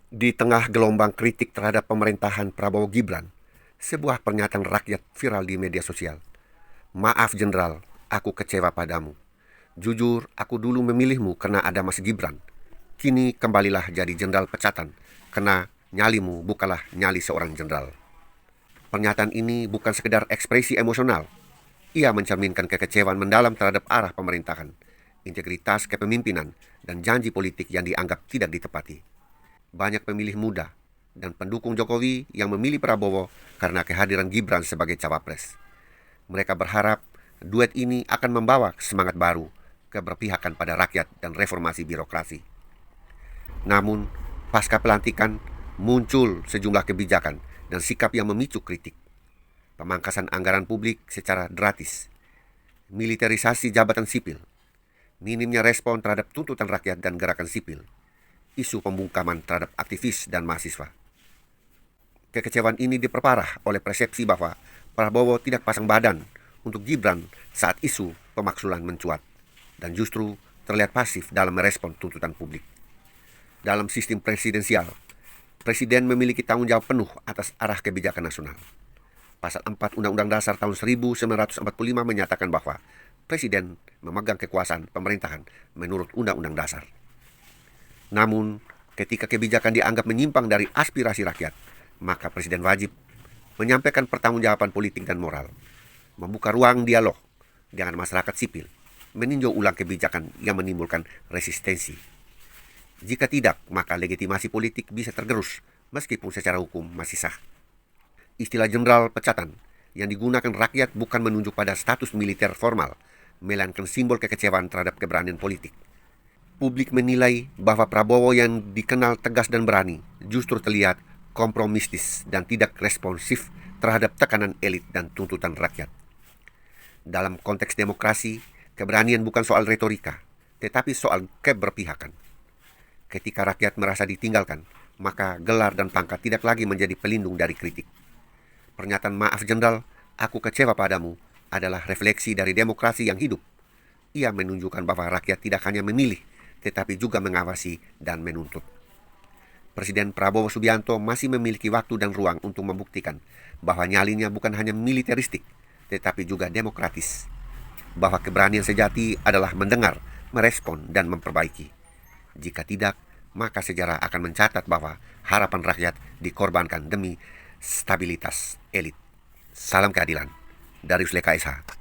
Di tengah gelombang kritik terhadap pemerintahan Prabowo Gibran, sebuah pernyataan rakyat viral di media sosial. Maaf Jenderal, aku kecewa padamu. Jujur, aku dulu memilihmu karena ada Mas Gibran. Kini kembalilah jadi jenderal pecatan, karena nyalimu bukanlah nyali seorang jenderal. Pernyataan ini bukan sekedar ekspresi emosional. Ia mencerminkan kekecewaan mendalam terhadap arah pemerintahan, integritas kepemimpinan, dan janji politik yang dianggap tidak ditepati. Banyak pemilih muda dan pendukung Jokowi yang memilih Prabowo karena kehadiran Gibran sebagai cawapres. Mereka berharap duet ini akan membawa semangat baru, keberpihakan pada rakyat, dan reformasi birokrasi. Namun, pasca pelantikan muncul sejumlah kebijakan dan sikap yang memicu kritik. Pemangkasan anggaran publik secara gratis, militerisasi jabatan sipil, minimnya respon terhadap tuntutan rakyat dan gerakan sipil, isu pembungkaman terhadap aktivis dan mahasiswa. Kekecewaan ini diperparah oleh persepsi bahwa Prabowo tidak pasang badan untuk Gibran saat isu pemaksulan mencuat, dan justru terlihat pasif dalam merespon tuntutan publik. Dalam sistem presidensial, Presiden memiliki tanggung jawab penuh atas arah kebijakan nasional. Pasal 4 Undang-Undang Dasar tahun 1945 menyatakan bahwa Presiden memegang kekuasaan pemerintahan menurut Undang-Undang Dasar. Namun, ketika kebijakan dianggap menyimpang dari aspirasi rakyat, maka Presiden wajib menyampaikan pertanggungjawaban politik dan moral, membuka ruang dialog dengan masyarakat sipil, meninjau ulang kebijakan yang menimbulkan resistensi. Jika tidak, maka legitimasi politik bisa tergerus meskipun secara hukum masih sah. Istilah jenderal pecatan yang digunakan rakyat bukan menunjuk pada status militer formal, melainkan simbol kekecewaan terhadap keberanian politik. Publik menilai bahwa Prabowo yang dikenal tegas dan berani justru terlihat kompromistis dan tidak responsif terhadap tekanan elit dan tuntutan rakyat. Dalam konteks demokrasi, keberanian bukan soal retorika, tetapi soal keberpihakan. Ketika rakyat merasa ditinggalkan, maka gelar dan pangkat tidak lagi menjadi pelindung dari kritik. Pernyataan maaf Jenderal, aku kecewa padamu adalah refleksi dari demokrasi yang hidup. Ia menunjukkan bahwa rakyat tidak hanya memilih, tetapi juga mengawasi dan menuntut. Presiden Prabowo Subianto masih memiliki waktu dan ruang untuk membuktikan bahwa nyalinya bukan hanya militeristik, tetapi juga demokratis. Bahwa keberanian sejati adalah mendengar, merespon, dan memperbaiki. Jika tidak, maka sejarah akan mencatat bahwa harapan rakyat dikorbankan demi stabilitas elit. Salam keadilan. Darius Leka SH.